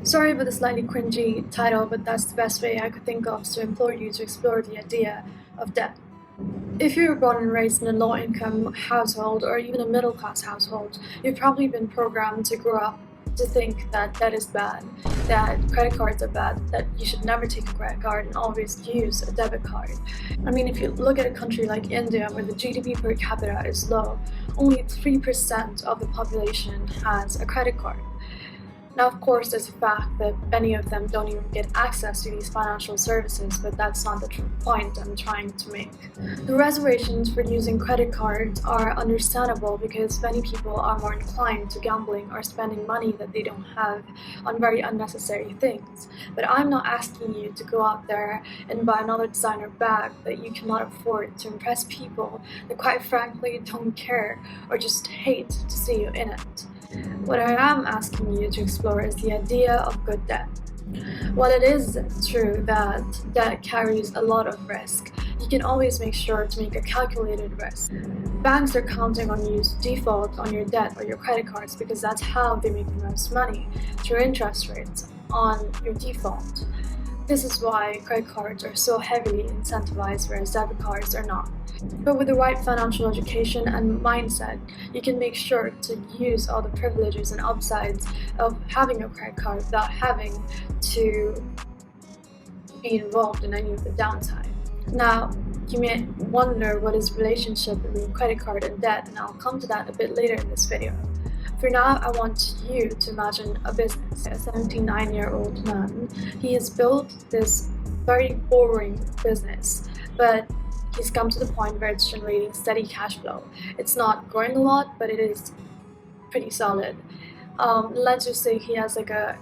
Sorry about the slightly cringy title, but that's the best way I could think of to implore you to explore the idea of debt. If you were born and raised in a low-income household or even a middle-class household, you've probably been programmed to grow up to think that debt is bad, that credit cards are bad, that you should never take a credit card and always use a debit card. I mean, if you look at a country like India where the GDP per capita is low, only 3% of the population has a credit card. Now, of course, there's a fact that many of them don't even get access to these financial services, but that's not the point I'm trying to make. The reservations for using credit cards are understandable because many people are more inclined to gambling or spending money that they don't have on very unnecessary things. But I'm not asking you to go out there and buy another designer bag that you cannot afford to impress people that quite frankly don't care or just hate to see you in it. What I am asking you to explore is the idea of good debt. While it is true that debt carries a lot of risk, you can always make sure to make a calculated risk. Banks are counting on you to default on your debt or your credit cards because that's how they make the most money, through interest rates on your default. This is why credit cards are so heavily incentivized, whereas debit cards are not. But with the right financial education and mindset, you can make sure to use all the privileges and upsides of having a credit card without having to be involved in any of the downside. Now, you may wonder what is the relationship between credit card and debt, and I'll come to that a bit later in this video. For now, I want you to imagine a business. A 79-year-old man, he has built this very boring business, but he's come to the point where it's generating steady cash flow. It's not growing a lot, but it is pretty solid. Let's just say he has like a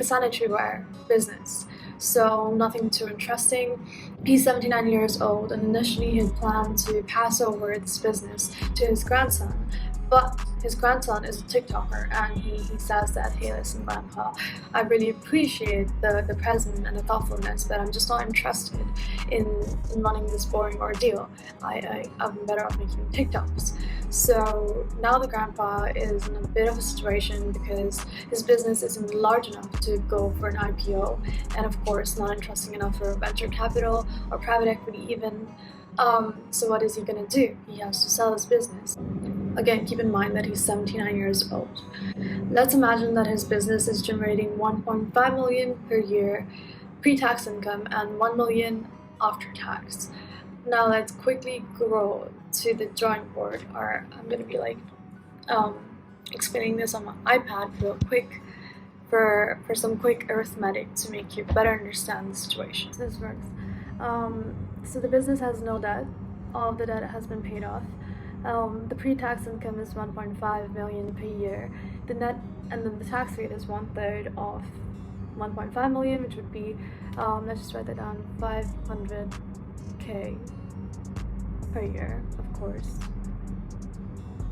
sanitary ware business, so nothing too interesting. He's 79 years old, and initially he had planned to pass over this business to his grandson. But his grandson is a TikToker, and he says that, hey, listen, Grandpa, I really appreciate the present and the thoughtfulness, but I'm just not interested in running this boring ordeal. I'm better off making TikToks. So now the grandpa is in a bit of a situation because his business isn't large enough to go for an IPO, and of course not interesting enough for venture capital or private equity even. So what is he gonna do? He has to sell his business. Again, keep in mind that he's 79 years old. Let's imagine that his business is generating 1.5 million per year pre-tax income and 1 million after tax. Now let's quickly go to the drawing board, or I'm gonna be like explaining this on my iPad real quick for some quick arithmetic to make you better understand the situation. So this works. So the business has no debt. All of the debt has been paid off. The pre-tax income is 1.5 million per year. The net and then the tax rate is 1/3 of 1.5 million, which would be, let's just write that down, 500k per year, of course.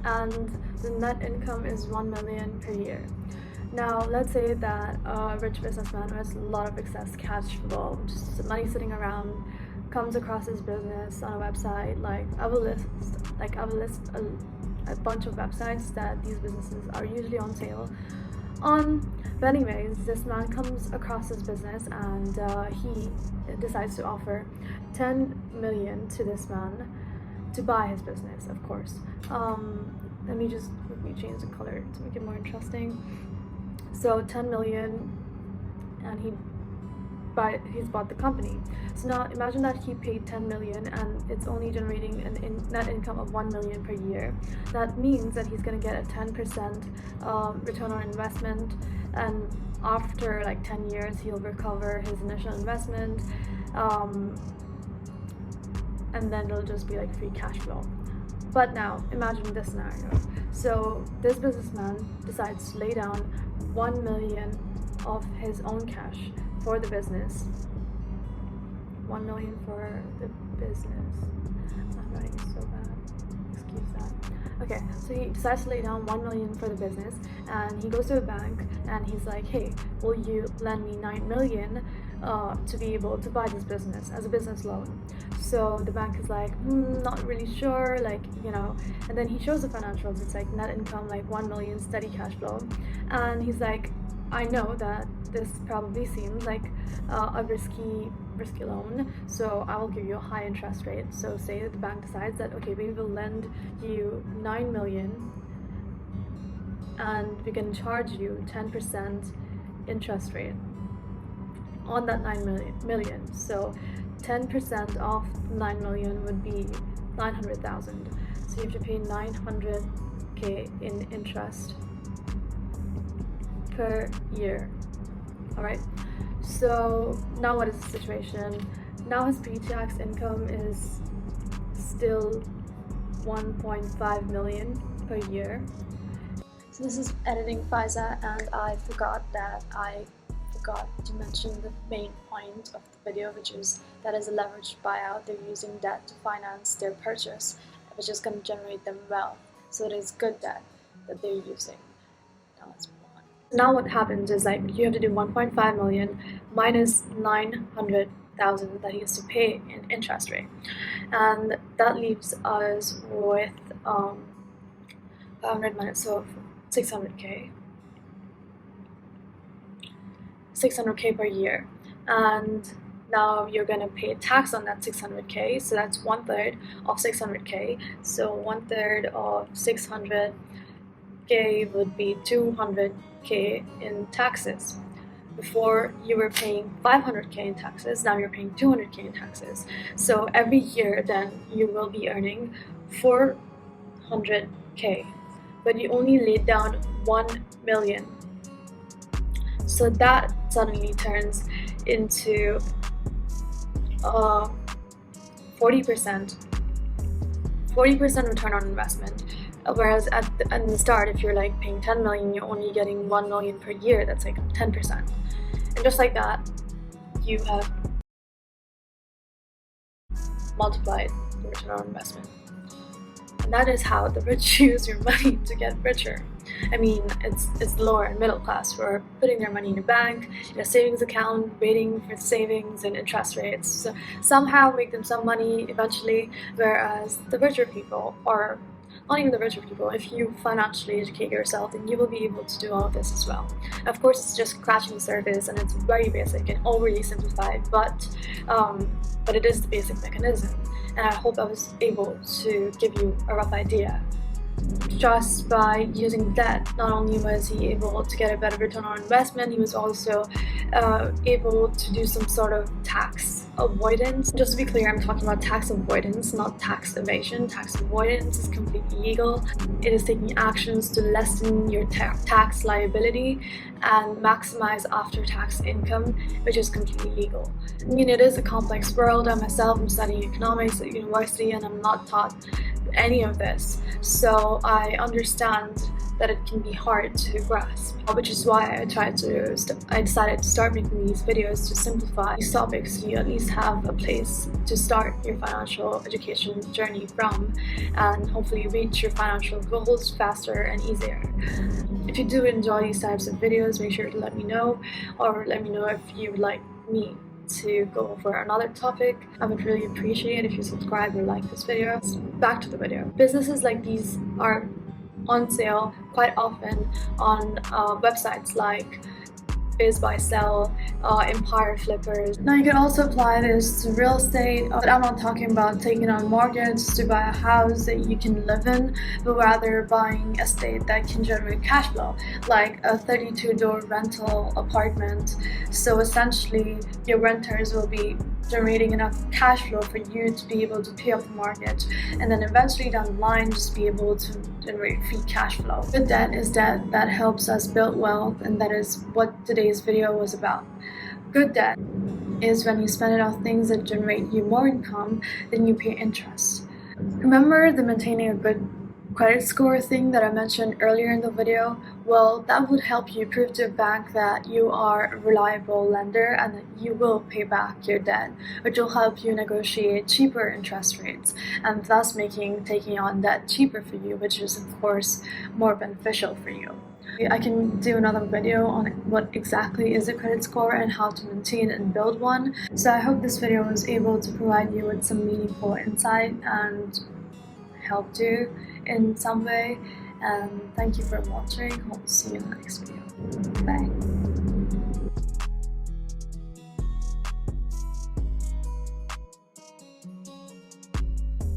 And the net income is 1 million per year. Now, let's say that a rich businessman who has a lot of excess cash flow, just money sitting around, comes across his business on a website. I will list a bunch of websites that these businesses are usually on sale on. But anyways, this man comes across his business and he decides to offer 10 million to this man to buy his business, of course. Let me just quickly change the color to make it more interesting. So 10 million, and he's bought the company. So now imagine that he paid 10 million and it's only generating a net income of 1 million per year. That means that he's going to get a 10% return on investment, and after like 10 years he'll recover his initial investment, and then it'll just be like free cash flow. But now imagine this scenario. So this businessman decides to lay down 1 million of his own cash for the business. 1 million for the business. I'm writing so bad. Excuse that. Okay, so he decides to lay down 1 million for the business, and he goes to a bank and he's like, hey, will you lend me 9 million to be able to buy this business as a business loan? So the bank is like, not really sure, and then he shows the financials. It's like net income like 1 million, steady cash flow, and he's like, I know that this probably seems like a risky loan, so I will give you a high interest rate. So say that the bank decides that, okay, we will lend you 9 million and we can charge you 10% interest rate on that 9 million. So 10% of 9 million would be 900,000. So you have to pay 900k in interest per year. Alright, so now what is the situation? Now his pre-tax income is still 1.5 million per year. So this is editing Faiza, and I forgot to mention the main point of the video, which is that is a leveraged buyout. They're using debt to finance their purchase, which is going to generate them wealth. So it is good debt that they're using. Now let's move on. Now what happens is, like, you have to do 1.5 million minus 900,000 that he has to pay in interest rate, and that leaves us with 500 minutes of 600k per year. And now you're going to pay tax on that 600k, so that's 1/3 of 600k. So 1/3 of 600k would be 200k in taxes. Before you were paying 500k in taxes, now you're paying 200k in taxes. So every year then you will be earning 400k, but you only laid down 1 million. So that suddenly turns into 40% return on investment. Whereas at the start, if you're like paying 10 million, you're only getting 1 million per year. That's like 10%. And just like that, you have multiplied the return on investment. And that is how the rich use your money to get richer. I mean, it's the lower and middle class who are putting their money in a bank, in a savings account, waiting for savings and interest rates. So somehow make them some money eventually, whereas the richer people, or not even the richer people, if you financially educate yourself, then you will be able to do all of this as well. Of course, it's just scratching the surface and it's very basic and overly simplified, but it is the basic mechanism. And I hope I was able to give you a rough idea. Just by using debt, not only was he able to get a better return on investment, he was also able to do some sort of tax avoidance. Just to be clear, I'm talking about tax avoidance, not tax evasion. Tax avoidance is completely legal. It is taking actions to lessen your tax liability and maximize after-tax income, which is completely legal. I mean, it is a complex world. I myself am studying economics at university and I'm not taught any of this, so I understand that it can be hard to grasp, which is why I decided to start making these videos to simplify these topics, so you at least have a place to start your financial education journey from, and hopefully reach your financial goals faster and easier. If you do enjoy these types of videos, make sure to let me know, or let me know if you would like me to go over another topic. I would really appreciate if you subscribe or like this video. Back to the video. Businesses like these are on sale quite often on websites like Biz Buy Sell, Empire Flippers. Now you can also apply this to real estate, but I'm not talking about taking on mortgage to buy a house that you can live in, but rather buying a estate that can generate cash flow, like a 32-door rental apartment. So essentially, your renters will be generating enough cash flow for you to be able to pay off the mortgage, and then eventually down the line just be able to generate free cash flow. Good debt is debt that helps us build wealth, and that is what today's video was about. Good debt is when you spend it on things that generate you more income than you pay interest. Remember the maintaining a good credit score thing that I mentioned earlier in the video? Well, that would help you prove to a bank that you are a reliable lender and that you will pay back your debt, which will help you negotiate cheaper interest rates and thus making taking on debt cheaper for you, which is of course more beneficial for you. I can do another video on what exactly is a credit score and how to maintain and build one. So I hope this video was able to provide you with some meaningful insight and helped you in some way, and thank you for watching. Hope to see you in the next video. Bye.